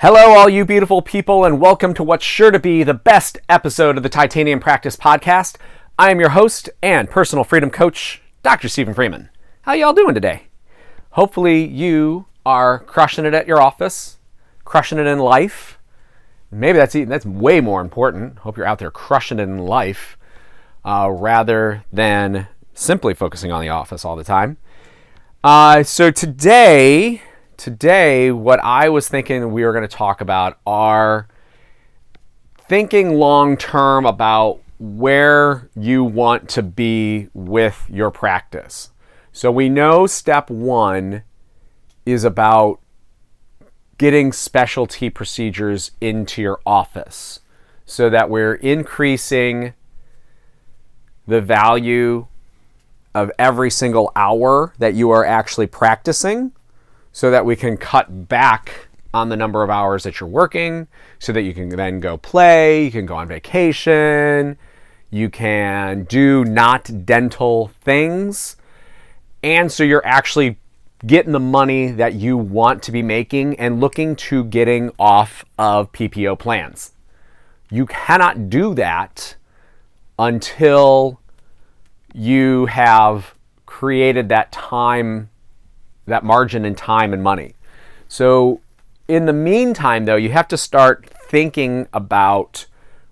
Hello, all you beautiful people, and welcome to what's sure to be the best episode of the Titanium Practice Podcast. I am your host and personal freedom coach, Dr. Stephen Freeman. How y'all doing today? Hopefully you are crushing it at your office, crushing it in life. Maybe that's way more important. Hope you're out there crushing it in life rather than simply focusing on the office all the time. So today, what I was thinking we were going to talk about are thinking long-term about where you want to be with your practice. So we know step one is about getting specialty procedures into your office so that we're increasing the value of every single hour that you are actually practicing, so that we can cut back on the number of hours that you're working, so that you can then go play, you can go on vacation, you can do not dental things, and so you're actually getting the money that you want to be making and looking to getting off of PPO plans. You cannot do that until you have created that time, that margin in time and money. So in the meantime, though, you have to start thinking about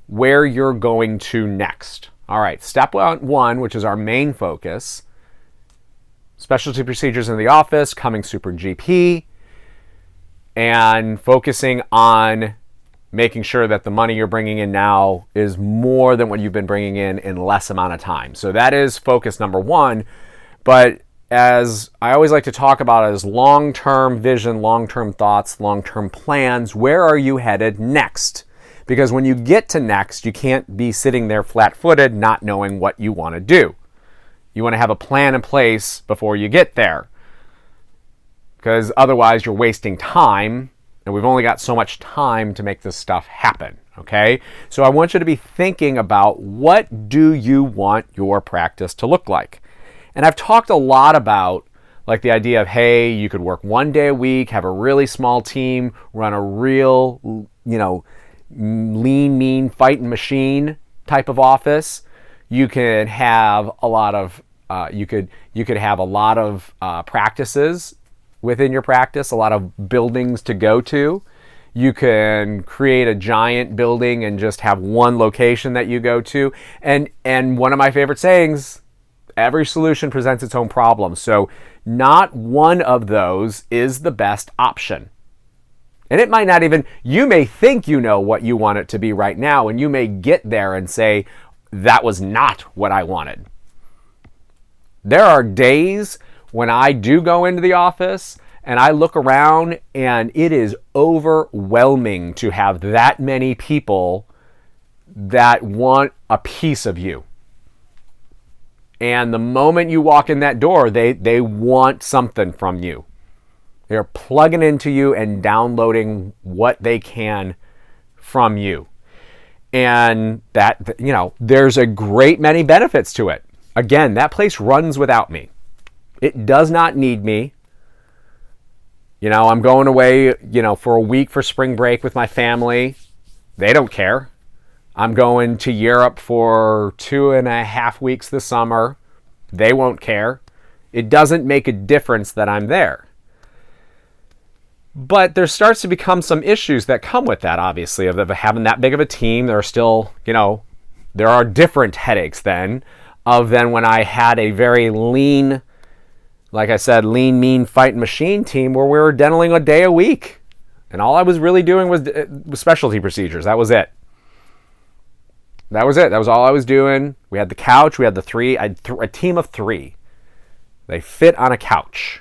where you're going to next. All right, step one, which is our main focus, specialty procedures in the office, coming super GP, and focusing on making sure that the money you're bringing in now is more than what you've been bringing in less amount of time. So that is focus number one. But as I always like to talk about, as long-term vision, long-term thoughts, long-term plans, where are you headed next? Because when you get to next, you can't be sitting there flat-footed not knowing what you want to do. You want to have a plan in place before you get there, because otherwise you're wasting time, and we've only got so much time to make this stuff happen, okay? So I want you to be thinking about, what do you want your practice to look like? And I've talked a lot about like the idea of, hey, you could work one day a week, have a really small team, run a real, lean, mean, fighting machine type of office. You can have a lot of you could have a lot of practices within your practice, a lot of buildings to go to. You can create a giant building and just have one location that you go to. And one of my favorite sayings, every solution presents its own problem. So not one of those is the best option. And it might not even, you may think you know what you want it to be right now, and you may get there and say, that was not what I wanted. There are days when I do go into the office and I look around and it is overwhelming to have that many people that want a piece of you. And the moment you walk in that door, they want something from you. They're plugging into you and downloading what they can from you. And that, there's a great many benefits to it. Again, that place runs without me. It does not need me. I'm going away, for a week for spring break with my family. They don't care. I'm going to Europe for 2.5 weeks this summer. They won't care. It doesn't make a difference that I'm there. But there starts to become some issues that come with that, obviously, of having that big of a team. There are still, there are different headaches then when I had a very lean, like I said, lean, mean, fight machine team where we were dentaling a day a week. And all I was really doing was specialty procedures. That was it. That was all I was doing. We had the couch. We had I had a team of 3. They fit on a couch.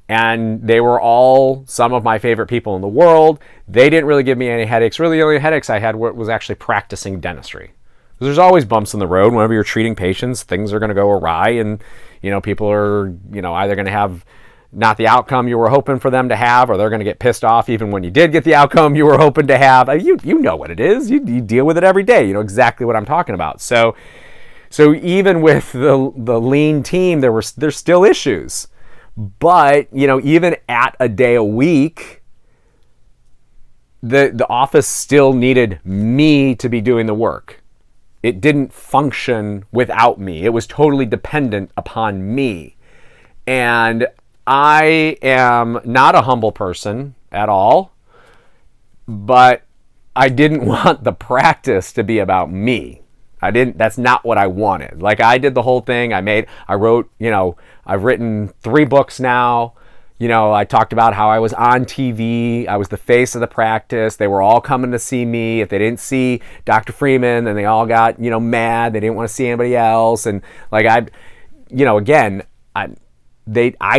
And they were all some of my favorite people in the world. They didn't really give me any headaches. Really, the only headaches I had was actually practicing dentistry. There's always bumps in the road. Whenever you're treating patients, things are going to go awry. And, people are, either going to have not the outcome you were hoping for them to have, or they're going to get pissed off even when you did get the outcome you were hoping to have. You know what it is. You deal with it every day. You know exactly what I'm talking about. So even with the lean team, there's still issues. But, even at a day a week, the office still needed me to be doing the work. It didn't function without me. It was totally dependent upon me. And I am not a humble person at all, but I didn't want the practice to be about me. That's not what I wanted. Like, I did the whole thing. I wrote, I've written 3 books now. I talked about how I was on TV. I was the face of the practice. They were all coming to see me. If they didn't see Dr. Freeman, then they all got, mad. They didn't want to see anybody else. And like, I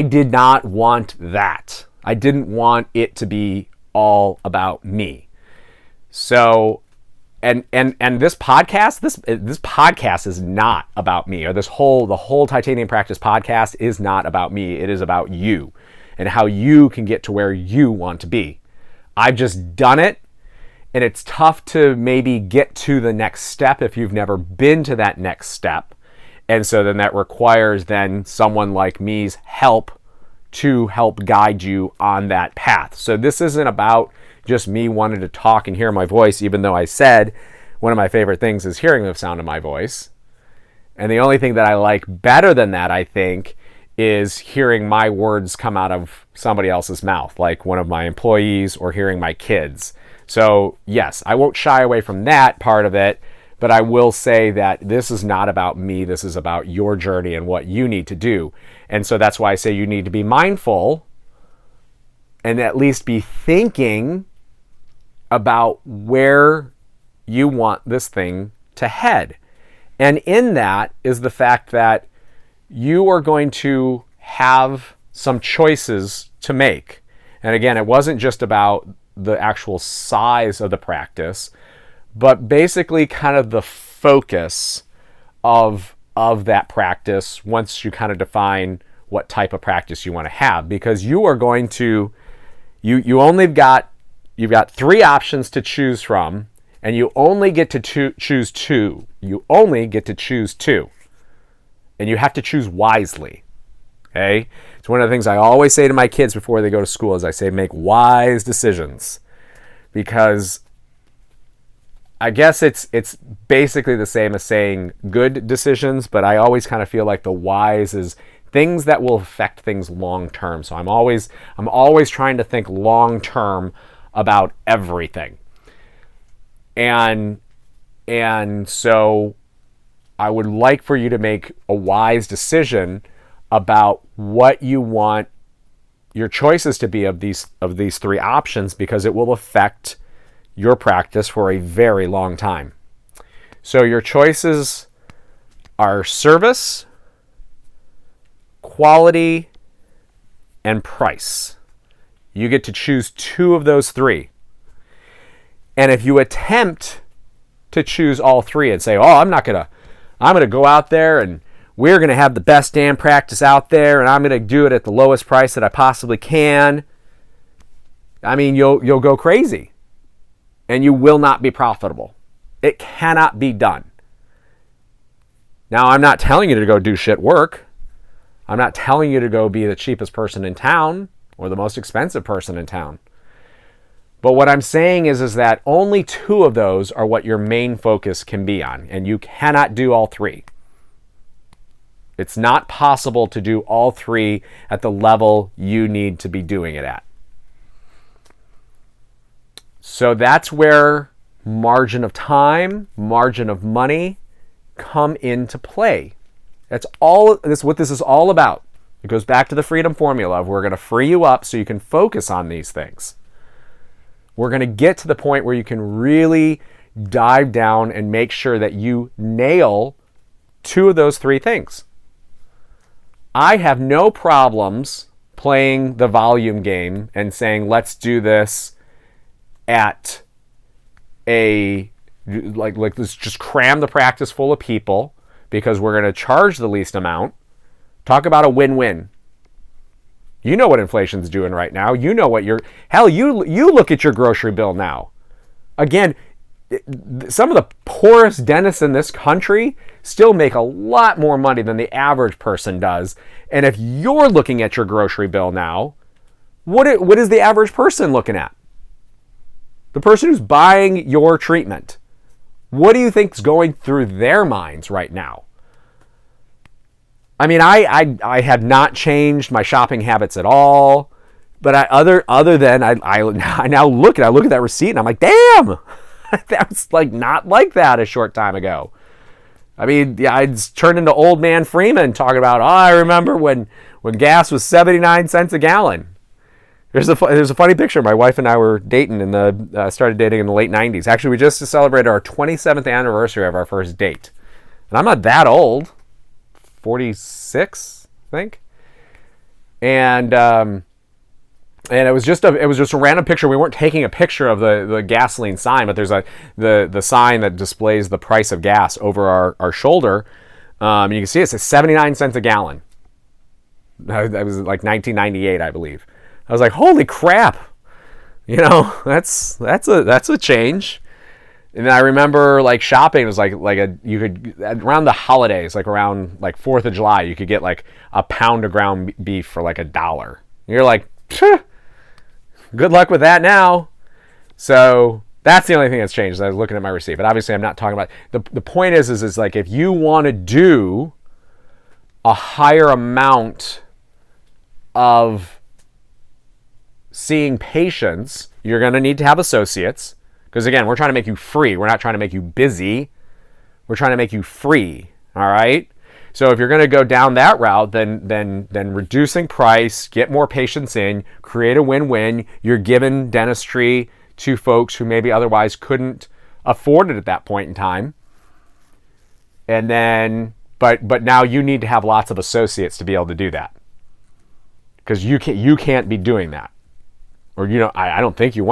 did not want that. I didn't want it to be all about me. So, and this podcast, this podcast is not about me, or the whole Titanium Practice podcast is not about me. It is about you and how you can get to where you want to be. I've just done it, and it's tough to maybe get to the next step if you've never been to that next step. And so then that requires then someone like me's help to help guide you on that path. So this isn't about just me wanting to talk and hear my voice, even though I said one of my favorite things is hearing the sound of my voice. And the only thing that I like better than that, I think, is hearing my words come out of somebody else's mouth, like one of my employees or hearing my kids. So yes, I won't shy away from that part of it, but I will say that this is not about me. This is about your journey and what you need to do. And so that's why I say you need to be mindful and at least be thinking about where you want this thing to head. And in that is the fact that you are going to have some choices to make. And again, it wasn't just about the actual size of the practice, but basically kind of the focus of that practice once you kind of define what type of practice you want to have. Because you are going to, you've got 3 options to choose from, and you only get to choose 2. You only get to choose 2. And you have to choose wisely. Okay? It's one of the things I always say to my kids before they go to school is I say, make wise decisions. Because I guess it's basically the same as saying good decisions, but I always kind of feel like the wise is things that will affect things long term. So I'm always trying to think long term about everything. And so I would like for you to make a wise decision about what you want your choices to be of these 3 options, because it will affect your practice for a very long time. So your choices are service, quality, and price. You get to choose 2 of those 3. And if you attempt to choose all 3 and say, I'm going to go out there and we're going to have the best damn practice out there and I'm going to do it at the lowest price that I possibly can, I mean, you'll go crazy and you will not be profitable. It cannot be done. Now, I'm not telling you to go do shit work. I'm not telling you to go be the cheapest person in town or the most expensive person in town. But what I'm saying is that only 2 of those are what your main focus can be on, and you cannot do all 3. It's not possible to do all 3 at the level you need to be doing it at. So that's where margin of time, margin of money come into play. That's what this is all about. It goes back to the freedom formula of we're going to free you up so you can focus on these things. We're going to get to the point where you can really dive down and make sure that you nail 2 of those 3 things. I have no problems playing the volume game and saying, let's do this at let's just cram the practice full of people because we're going to charge the least amount. Talk about a win-win. You know what inflation's doing right now. You know what you look at your grocery bill now. Again, some of the poorest dentists in this country still make a lot more money than the average person does. And if you're looking at your grocery bill now, what is the average person looking at? The person who's buying your treatment, what do you think's going through their minds right now? I mean, I have not changed my shopping habits at all, but other than I now look at that receipt and I'm like, damn, that was like not like that a short time ago. I mean, yeah, I'd turned into old man Freeman talking about, I remember when gas was 79 cents a gallon. There's a funny picture. My wife and I were dating started dating in the late 90s. Actually, we just celebrated our 27th anniversary of our first date. And I'm not that old. 46, I think. And it was just a random picture. We weren't taking a picture of the gasoline sign, but there's the sign that displays the price of gas over our shoulder. And you can see it says 79 cents a gallon. That was like 1998, I believe. I was like, holy crap. That's a change. And I remember like shopping, it was you could around the holidays, like around like 4th of July, you could get like a pound of ground beef for like $1. And you're like, good luck with that now. So that's the only thing that's changed. I was looking at my receipt, but obviously I'm not talking about the point is like if you want to do a higher amount of seeing patients, you're going to need to have associates. Because again, we're trying to make you free. We're not trying to make you busy. We're trying to make you free. All right? So if you're going to go down that route, then reducing price, get more patients in, create a win-win. You're giving dentistry to folks who maybe otherwise couldn't afford it at that point in time. And then, but now you need to have lots of associates to be able to do that. Because you can't be doing that. Or, I don't think you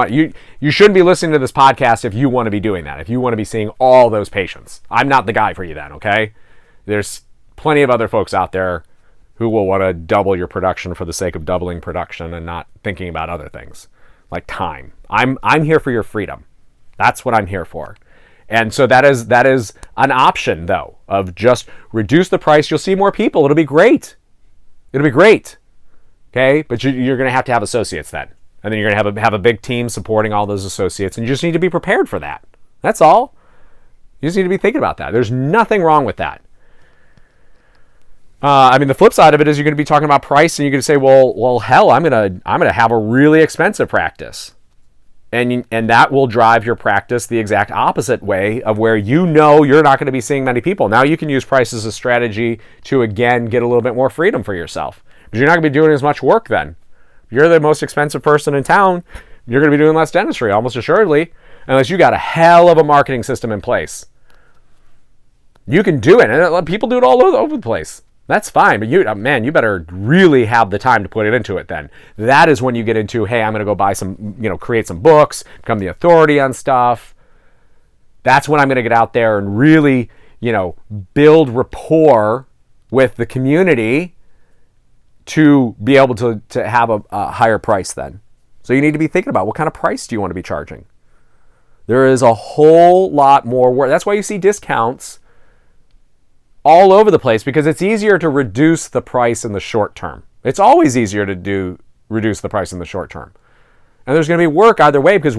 shouldn't be listening to this podcast if you want to be doing that, if you want to be seeing all those patients. I'm not the guy for you then, okay? There's plenty of other folks out there who will want to double your production for the sake of doubling production and not thinking about other things, like time. I'm here for your freedom. That's what I'm here for. And so that is an option, though, of just reduce the price. You'll see more people. It'll be great. Okay? But you're going to have associates then. And then you're going to have a big team supporting all those associates. And you just need to be prepared for that. That's all. You just need to be thinking about that. There's nothing wrong with that. The flip side of it is you're going to be talking about price, and you're going to say, well, hell, I'm going to have a really expensive practice. And that will drive your practice the exact opposite way of where you're not going to be seeing many people. Now you can use price as a strategy to, again, get a little bit more freedom for yourself. Because you're not going to be doing as much work then. You're the most expensive person in town, you're going to be doing less dentistry, almost assuredly, unless you got a hell of a marketing system in place. You can do it, and let people do it all over the place. That's fine, but you better really have the time to put it into it then. That is when you get into, hey, I'm going to go buy some, create some books, become the authority on stuff. That's when I'm going to get out there and really, build rapport with the community to be able to have a higher price then. So you need to be thinking about what kind of price do you want to be charging. There is a whole lot more work. That's why you see discounts all over the place, because it's easier to reduce the price in the short term. It's always easier to reduce the price in the short term. And there's going to be work either way, because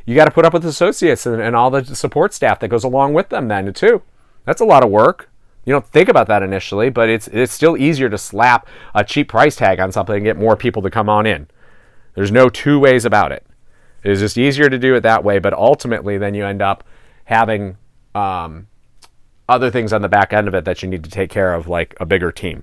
you got to put up with associates and all the support staff that goes along with them then too. That's a lot of work. You don't think about that initially, but it's still easier to slap a cheap price tag on something and get more people to come on in. There's no two ways about it. It is just easier to do it that way, but ultimately then you end up having other things on the back end of it that you need to take care of, like a bigger team.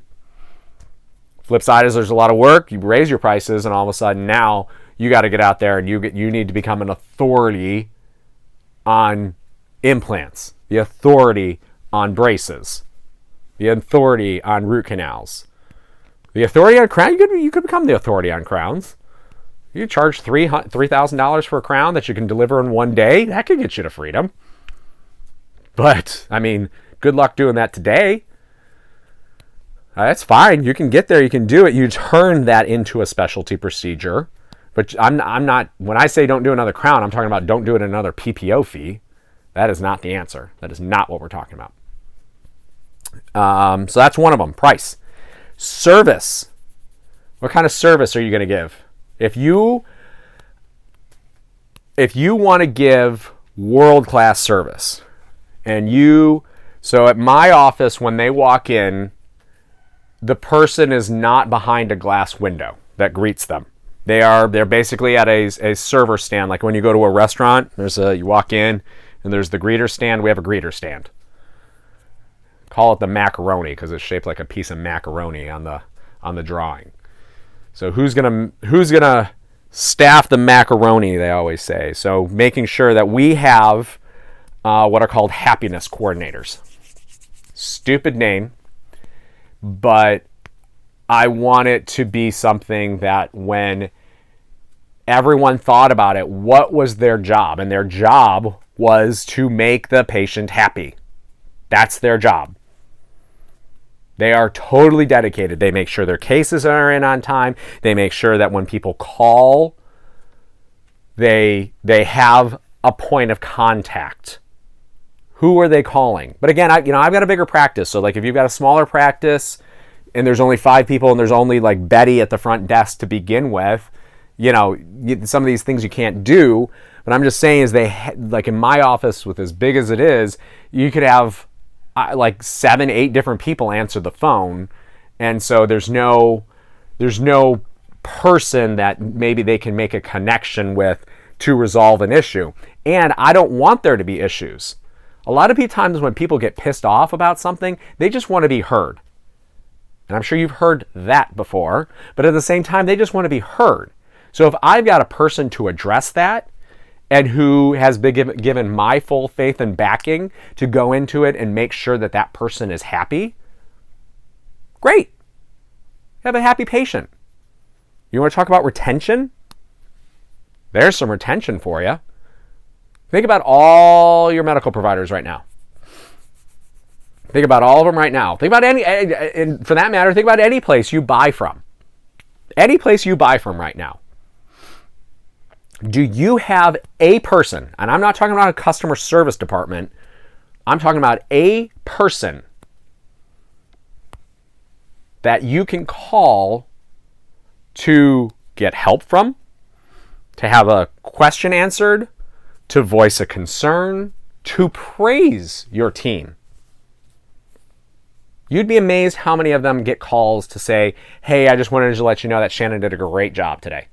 Flip side is there's a lot of work. You raise your prices, and all of a sudden now you got to get out there and you need to become an authority on implants, the authority on braces, the authority on root canals, the authority on crowns. You could become the authority on crowns. You charge $3,000 for a crown that you can deliver in one day. That could get you to freedom. But, good luck doing that today. That's fine. You can get there. You can do it. You turn that into a specialty procedure. But I'm not, when I say don't do another crown, I'm talking about don't do it at another PPO fee. That is not the answer. That is not what we're talking about. So that's one of them, price. Service. What kind of service are you going to give? If you if you want to give world-class service, so at my office, when they walk in, the person is not behind a glass window that greets them. They're basically at a server stand. Like when you go to a restaurant, you walk in and there's the greeter stand. We have a greeter stand. Call it the macaroni because it's shaped like a piece of macaroni on the drawing. So who's gonna staff the macaroni, they always say. So making sure that we have what are called happiness coordinators. Stupid name, but I want it to be something that when everyone thought about it, what was their job? And their job was to make the patient happy. That's their job. They are totally dedicated. They make sure their cases are in on time. They make sure that when people call, they have a point of contact. Who are they calling? But again, I've got a bigger practice. So like if you've got a smaller practice and there's only 5 people and there's only like Betty at the front desk to begin with, some of these things you can't do. But I'm just saying is like in my office with as big as it is, you could have like 7, 8 different people answer the phone. And so there's no person that maybe they can make a connection with to resolve an issue. And I don't want there to be issues. A lot of times when people get pissed off about something, they just want to be heard. And I'm sure you've heard that before, but at the same time, they just want to be heard. So if I've got a person to address that and who has been given my full faith and backing to go into it and make sure that that person is happy, great. Have a happy patient. You want to talk about retention? There's some retention for you. Think about all your medical providers right now. Think about all of them right now. Think about and for that matter, think about any place you buy from. Any place you buy from right now. Do you have a person, and I'm not talking about a customer service department, I'm talking about a person that you can call to get help from, to have a question answered, to voice a concern, to praise your team? You'd be amazed how many of them get calls to say, hey, I just wanted to let you know that Shannon did a great job today.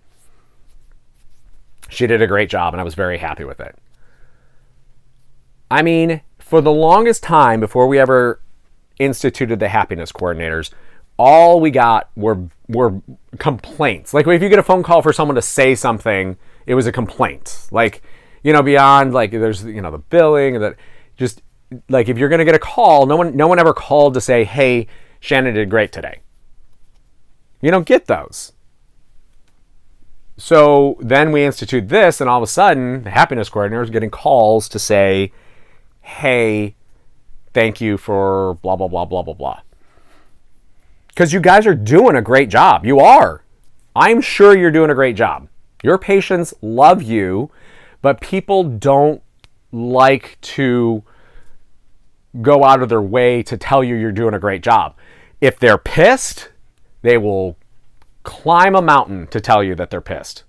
She did a great job and I was very happy with it. I mean, for the longest time before we ever instituted the happiness coordinators, all we got were complaints. Like if you get a phone call for someone to say something, it was a complaint. Like, beyond like there's, the billing, that just like if you're going to get a call, no one ever called to say, hey, Shannon did great today. You don't get those. So then we institute this, and all of a sudden, the happiness coordinator is getting calls to say, hey, thank you for blah, blah, blah, blah, blah, blah. Because you guys are doing a great job. You are. I'm sure you're doing a great job. Your patients love you, but people don't like to go out of their way to tell you you're doing a great job. If they're pissed, they will climb a mountain to tell you that they're pissed.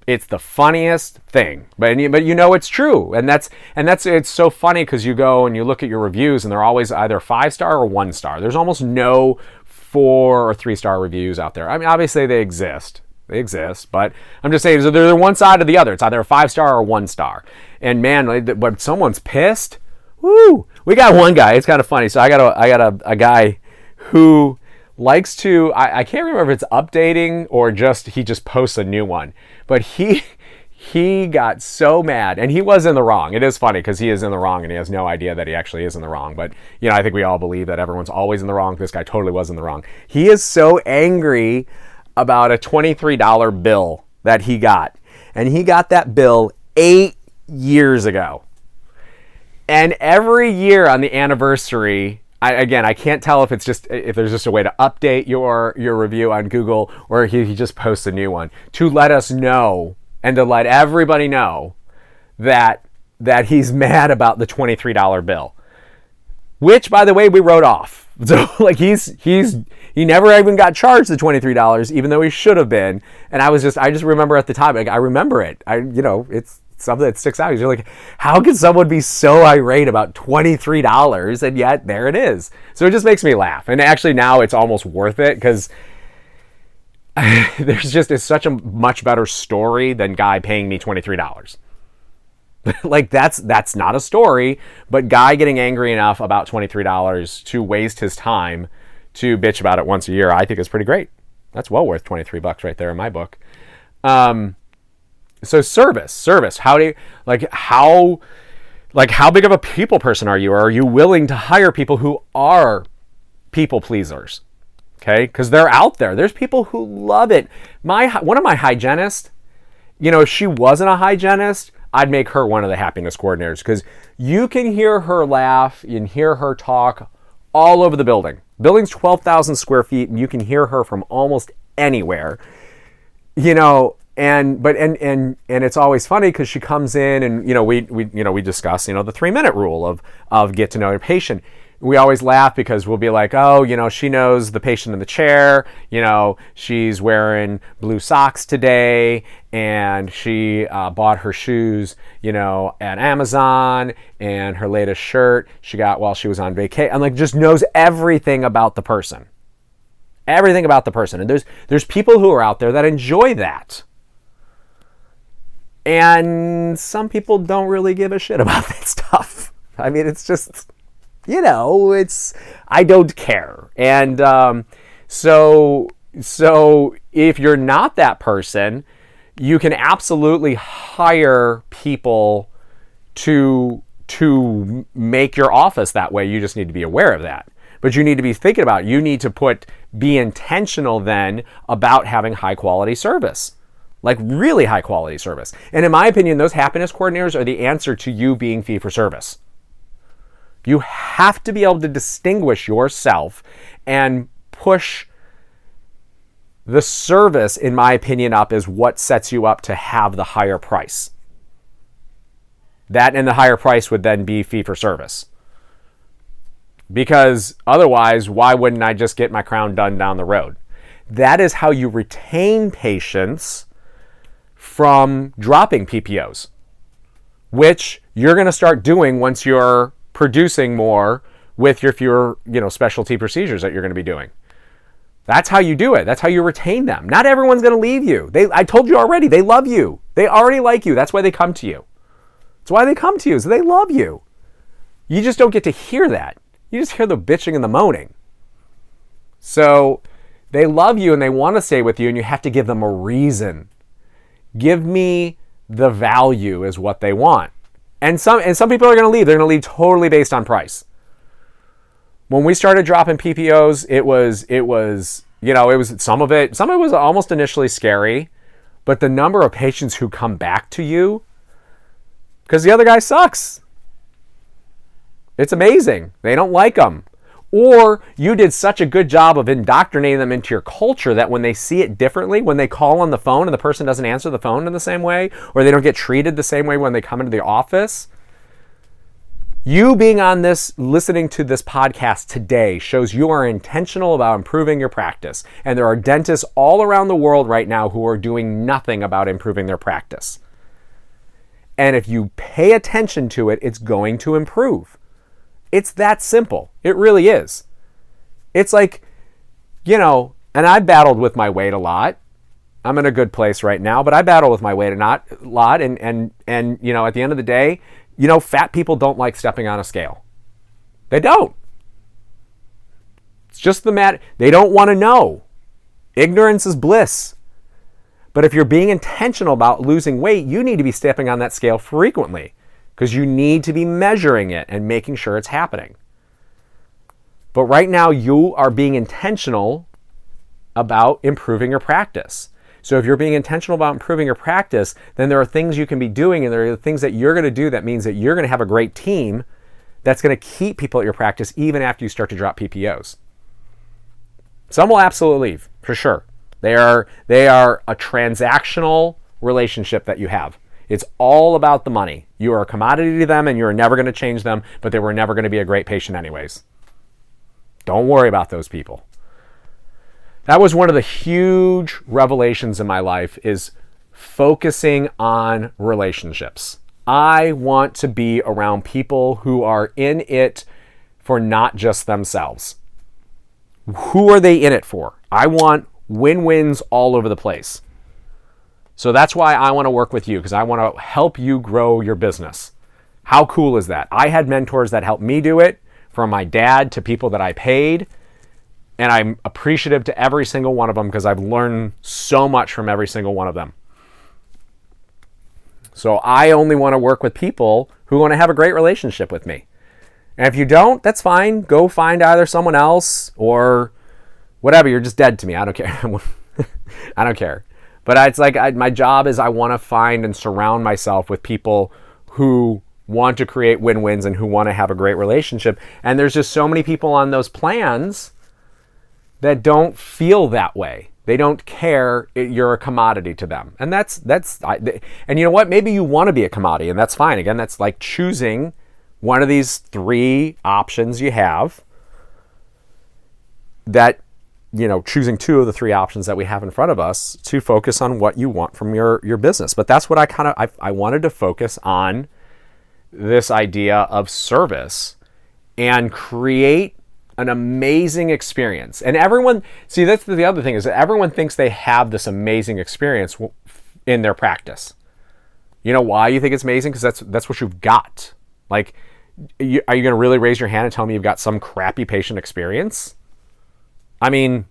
It's the funniest thing, but it's true, and that's it's so funny because you go and you look at your reviews and they're always either 5-star or 1-star. There's almost no 4 or 3-star reviews out there. I mean, obviously they exist, but I'm just saying so they're one side or the other. It's either a 5-star or 1-star. And man, when someone's pissed, woo! We got one guy. It's kind of funny. So I got a guy who likes to, I can't remember if it's updating or he just posts a new one, but he got so mad, and he was in the wrong. It is funny because he is in the wrong and he has no idea that he actually is in the wrong, but I think we all believe that everyone's always in the wrong. This guy totally was in the wrong. He is so angry about a $23 bill that he got, and he got that bill 8 years ago, and every year on the anniversary, I can't tell if there's just a way to update your review on Google, or he just posts a new one to let us know and to let everybody know that he's mad about the $23 bill, which, by the way, we wrote off. So like he never even got charged the $23, even though he should have been. And I just remember at the time, like I remember it. It's something that sticks out. You're like, how can someone be so irate about $23 and yet there it is? So it just makes me laugh. And actually now it's almost worth it because it's such a much better story than guy paying me $23. Like that's not a story, but guy getting angry enough about $23 to waste his time to bitch about it once a year, I think is pretty great. That's well worth $23 right there in my book. So service. How big of a people person are you? Or are you willing to hire people who are people pleasers? Okay, because they're out there. There's people who love it. One of my hygienists, if she wasn't a hygienist, I'd make her one of the happiness coordinators because you can hear her laugh and hear her talk all over the building. The building's 12,000 square feet, and you can hear her from almost anywhere. And it's always funny because she comes in and we discuss the 3-minute rule of get to know your patient. We always laugh because we'll be like, she knows the patient in the chair, she's wearing blue socks today and she bought her shoes, at Amazon, and her latest shirt she got while she was on vacation. And just knows everything about the person. Everything about the person. And there's people who are out there that enjoy that. And some people don't really give a shit about that stuff. I mean, it's just, I don't care. And so if you're not that person, you can absolutely hire people to make your office that way. You just need to be aware of that. But you need to be thinking about it. You need to be intentional then about having high quality service. Like really high quality service. And in my opinion, those happiness coordinators are the answer to you being fee for service. You have to be able to distinguish yourself and push the service, in my opinion, up is what sets you up to have the higher price. That and the higher price would then be fee for service. Because otherwise, why wouldn't I just get my crown done down the road? That is how you retain patients from dropping PPOs, which you're going to start doing once you're producing more with your fewer, specialty procedures that you're going to be doing. That's how you do it. That's how you retain them. Not everyone's going to leave you. I told you already, they love you. They already like you. That's why they come to you. That's why they come to you, so they love you. You just don't get to hear that. You just hear the bitching and the moaning. So they love you and they want to stay with you, and you have to give them a reason. Give me the value is what they want. And some people are going to leave. They're going to leave totally based on price. When we started dropping PPOs, it was some of it was almost initially scary, but the number of patients who come back to you because the other guy sucks. It's amazing. They don't like them. Or you did such a good job of indoctrinating them into your culture that when they see it differently, when they call on the phone and the person doesn't answer the phone in the same way, or they don't get treated the same way when they come into the office, you being on this, listening to this podcast today shows you are intentional about improving your practice. And there are dentists all around the world right now who are doing nothing about improving their practice. And if you pay attention to it, it's going to improve. It's that simple. It really is. It's like, and I've battled with my weight a lot. I'm in a good place right now, but I battle with my weight a lot. And at the end of the day, fat people don't like stepping on a scale. They don't. It's just the matter. They don't want to know. Ignorance is bliss. But if you're being intentional about losing weight, you need to be stepping on that scale frequently. Because you need to be measuring it and making sure it's happening. But right now, you are being intentional about improving your practice. So if you're being intentional about improving your practice, then there are things you can be doing, and there are things that you're going to do that means that you're going to have a great team that's going to keep people at your practice even after you start to drop PPOs. Some will absolutely leave, for sure. They are a transactional relationship that you have. It's all about the money. You are a commodity to them and you're never going to change them, but they were never going to be a great patient anyways. Don't worry about those people. That was one of the huge revelations in my life, is focusing on relationships. I want to be around people who are in it for not just themselves. Who are they in it for? I want win-wins all over the place. So that's why I want to work with you, because I want to help you grow your business. How cool is that? I had mentors that helped me do it, from my dad to people that I paid. And I'm appreciative to every single one of them, because I've learned so much from every single one of them. So I only want to work with people who want to have a great relationship with me. And if you don't, that's fine. Go find either someone else or whatever. You're just dead to me. I don't care. I don't care. But it's like my job is I want to find and surround myself with people who want to create win-wins and who want to have a great relationship. And there's just so many people on those plans that don't feel that way. They don't care. You're a commodity to them. And and you know what? Maybe you want to be a commodity, and that's fine. Again, that's like choosing one of these 3 options you have, that, choosing 2 of the 3 options that we have in front of us to focus on what you want from your business. But that's what I wanted to focus on, this idea of service, and create an amazing experience. And everyone, see, that's the other thing, is that everyone thinks they have this amazing experience in their practice. You know why you think it's amazing? Because that's what you've got. Like, are you going to really raise your hand and tell me you've got some crappy patient experience? I mean,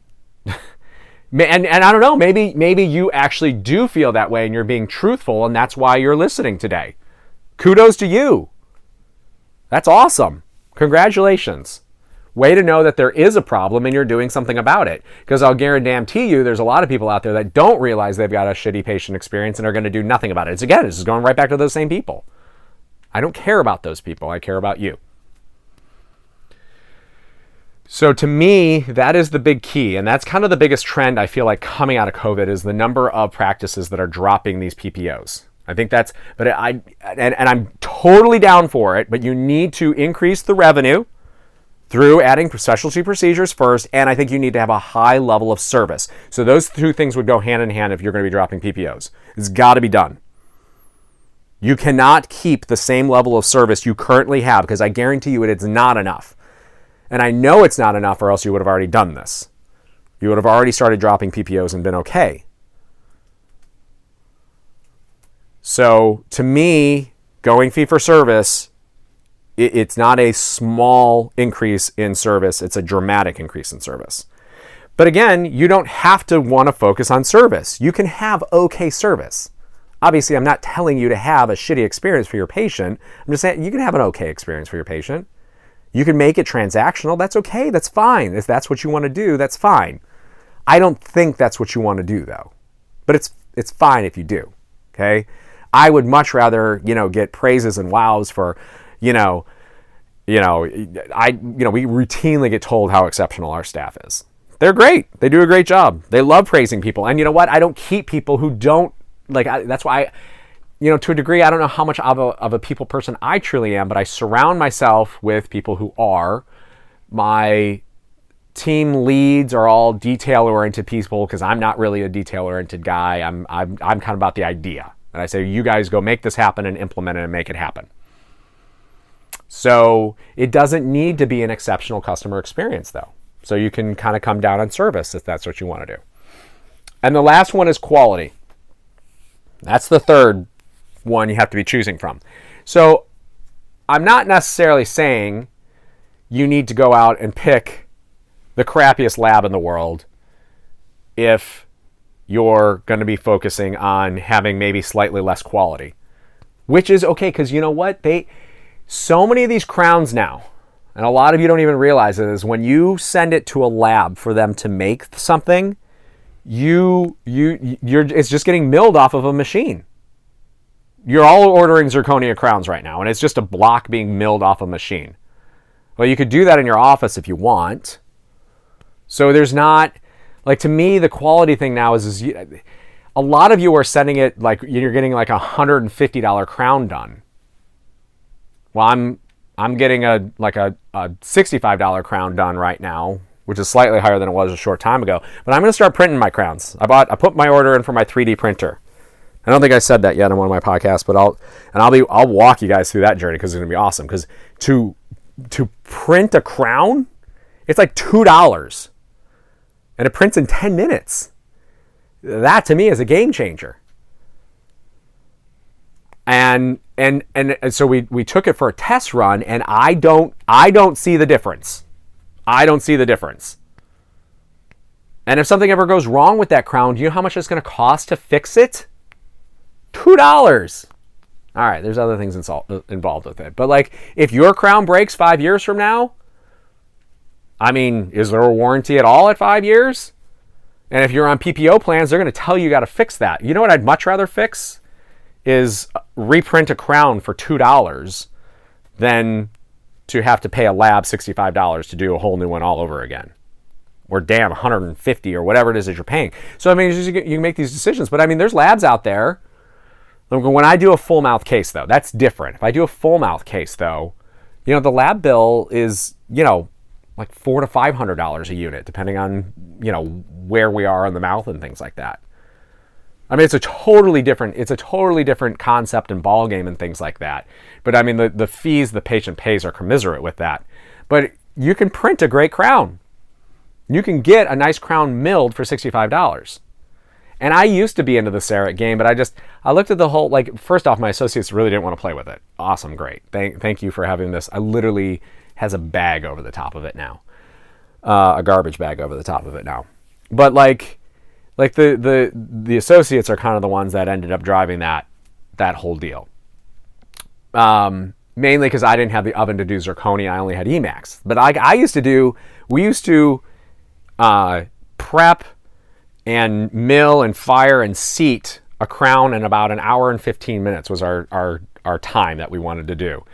and I don't know, maybe you actually do feel that way and you're being truthful, and that's why you're listening today. Kudos to you. That's awesome. Congratulations. Way to know that there is a problem and you're doing something about it. Because I'll guarantee you there's a lot of people out there that don't realize they've got a shitty patient experience and are going to do nothing about it. It's just going right back to those same people. I don't care about those people. I care about you. So to me, that is the big key. And that's kind of the biggest trend I feel like coming out of COVID, is the number of practices that are dropping these PPOs. I think that's, and I'm totally down for it, but you need to increase the revenue through adding specialty procedures first, and I think you need to have a high level of service. So those 2 things would go hand in hand if you're going to be dropping PPOs. It's got to be done. You cannot keep the same level of service you currently have, because I guarantee you it's not enough. And I know it's not enough, or else you would have already done this. You would have already started dropping PPOs and been okay. So to me, going fee for service, it's not a small increase in service. It's a dramatic increase in service. But again, you don't have to want to focus on service. You can have okay service. Obviously, I'm not telling you to have a shitty experience for your patient. I'm just saying you can have an okay experience for your patient. You can make it transactional. That's okay. That's fine. If that's what you want to do, that's fine. I don't think that's what you want to do, though. But it's fine if you do. Okay? I would much rather, get praises and wows for, we routinely get told how exceptional our staff is. They're great. They do a great job. They love praising people. And you know what? I don't keep people who don't, that's why to a degree, I don't know how much of a people person I truly am, but I surround myself with people who are. My team leads are all detail-oriented people, because I'm not really a detail-oriented guy. I'm kind of about the idea. And I say, you guys go make this happen and implement it and make it happen. So it doesn't need to be an exceptional customer experience, though. So you can kind of come down on service if that's what you want to do. And the last one is quality. That's the third one you have to be choosing from. So I'm not necessarily saying you need to go out and pick the crappiest lab in the world if you're going to be focusing on having maybe slightly less quality, which is okay, because you know what? So many of these crowns now, and a lot of you don't even realize it, is when you send it to a lab for them to make something, it's just getting milled off of a machine. You're all ordering zirconia crowns right now, and it's just a block being milled off a machine. Well, you could do that in your office if you want. So there's not, to me, the quality thing now is a lot of you are sending it you're getting $150 crown done. Well, I'm getting a $65 crown done right now, which is slightly higher than it was a short time ago. But I'm going to start printing my crowns. I put my order in for my 3D printer. I don't think I said that yet on one of my podcasts, but I'll walk you guys through that journey because it's going to be awesome. Because to print a crown, it's like $2, and it prints in 10 minutes. That to me is a game changer. And so we took it for a test run, and I don't see the difference. I don't see the difference. And if something ever goes wrong with that crown, do you know how much it's going to cost to fix it? $2. All right, there's other things involved with it. But like, if your crown breaks 5 years from now, I mean, is there a warranty at all at 5 years? And if you're on PPO plans, they're going to tell you got to fix that. You know what I'd much rather fix is reprint a crown for $2 than to have to pay a lab $65 to do a whole new one all over again. Or damn, $150 or whatever it is that you're paying. So I mean, you can make these decisions. But I mean, there's labs out there. When I do a full mouth case, though, that's different. If I do a full mouth case, though, you know, the lab bill is, you know, like $400 to $500 a unit, depending on, you know, where we are in the mouth and things like that. I mean, it's a totally different concept and ball game and things like that. But I mean, the fees the patient pays are commensurate with that. But you can print a great crown. You can get a nice crown milled for $65. And I used to be into the CEREC game, but I looked at the whole, like, first off, my associates really didn't want to play with it. Awesome, great. Thank you for having this. I literally has a bag over the top of it now. A garbage bag over the top of it now. But like the associates are kind of the ones that ended up driving that whole deal. Mainly because I didn't have the oven to do zirconia. I only had Emax. But we used to prep and mill and fire and seat a crown in about an hour and 15 minutes was our time that we wanted to do.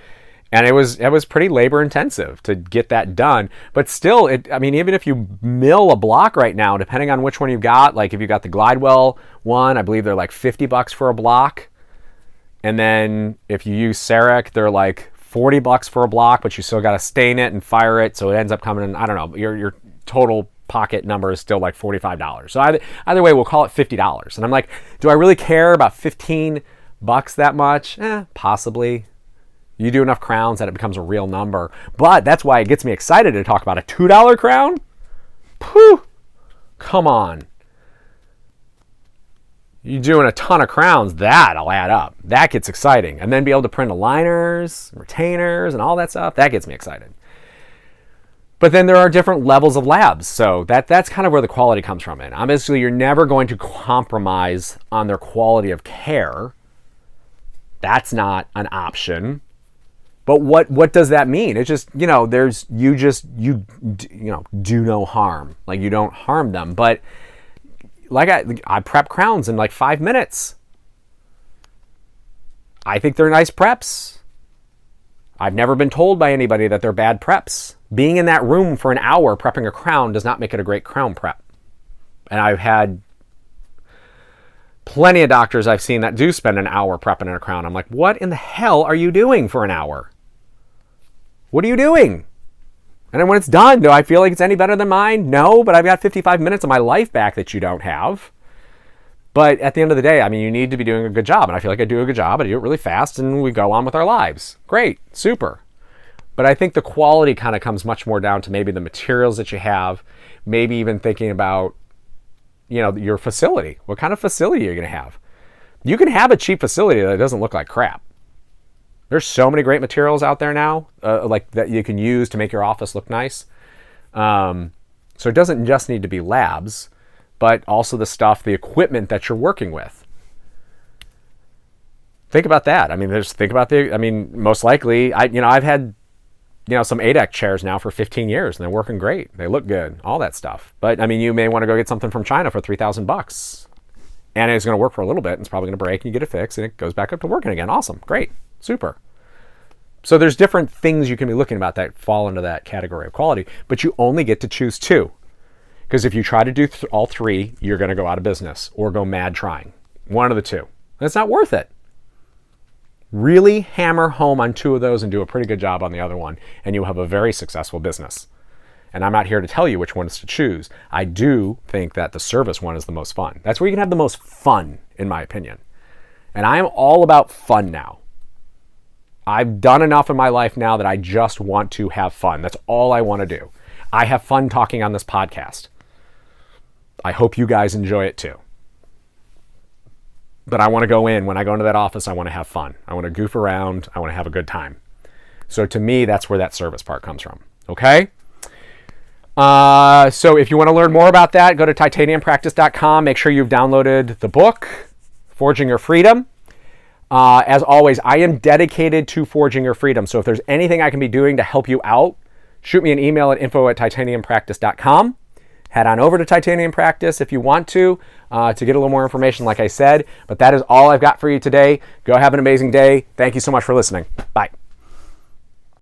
And it was pretty labor intensive to get that done. But still, even if you mill a block right now, depending on which one you've got, like if you got the Glidewell one, I believe they're like $50 for a block. And then if you use CEREC, they're like $40 for a block, but you still got to stain it and fire it. So it ends up coming in, I don't know, your total pocket number is still like $45. So either way, we'll call it $50. And I'm like, do I really care about $15 that much? Possibly. You do enough crowns that it becomes a real number. But that's why it gets me excited to talk about a $2 crown. Phew! Come on. You're doing a ton of crowns, that'll add up. That gets exciting. And then be able to print aligners, retainers, and all that stuff, that gets me excited. But then there are different levels of labs. So that's kind of where the quality comes from. And obviously, you're never going to compromise on their quality of care. That's not an option. But what does that mean? It's just, you know, do no harm. Like, you don't harm them. But like I prep crowns in like 5 minutes. I think they're nice preps. I've never been told by anybody that they're bad preps. Being in that room for an hour prepping a crown does not make it a great crown prep. And I've had plenty of doctors I've seen that do spend an hour prepping a crown. I'm like, what in the hell are you doing for an hour? What are you doing? And then when it's done, do I feel like it's any better than mine? No, but I've got 55 minutes of my life back that you don't have. But at the end of the day, I mean, you need to be doing a good job. And I feel like I do a good job. I do it really fast, and we go on with our lives. Great, super. But I think the quality kind of comes much more down to maybe the materials that you have, maybe even thinking about, you know, your facility. What kind of facility are you going to have? You can have a cheap facility that doesn't look like crap. There's so many great materials out there now, like that you can use to make your office look nice. So it doesn't just need to be labs, but also the stuff, the equipment that you're working with. Think about that. I mean, most likely, I've had, some ADEC chairs now for 15 years, and they're working great. They look good, all that stuff. But I mean, you may want to go get something from China for $3,000, and it's going to work for a little bit, and it's probably going to break, and you get it fixed, and it goes back up to working again. Awesome, great, super. So there's different things you can be looking about that fall into that category of quality, but you only get to choose two. Because if you try to do all three, you're going to go out of business or go mad trying. One of the two. It's not worth it. Really hammer home on 2 of those and do a pretty good job on the other one, and you'll have a very successful business. And I'm not here to tell you which ones to choose. I do think that the service one is the most fun. That's where you can have the most fun, in my opinion. And I am all about fun now. I've done enough in my life now that I just want to have fun. That's all I want to do. I have fun talking on this podcast. I hope you guys enjoy it too. But I want to go in, when I go into that office, I want to have fun. I want to goof around. I want to have a good time. So to me, that's where that service part comes from. Okay? So if you want to learn more about that, go to titaniumpractice.com. Make sure you've downloaded the book, Forging Your Freedom. As always, I am dedicated to forging your freedom. So if there's anything I can be doing to help you out, shoot me an email at info@titaniumpractice.com. Head on over to Titanium Practice if you want to get a little more information, like I said. But that is all I've got for you today. Go have an amazing day. Thank you so much for listening. Bye.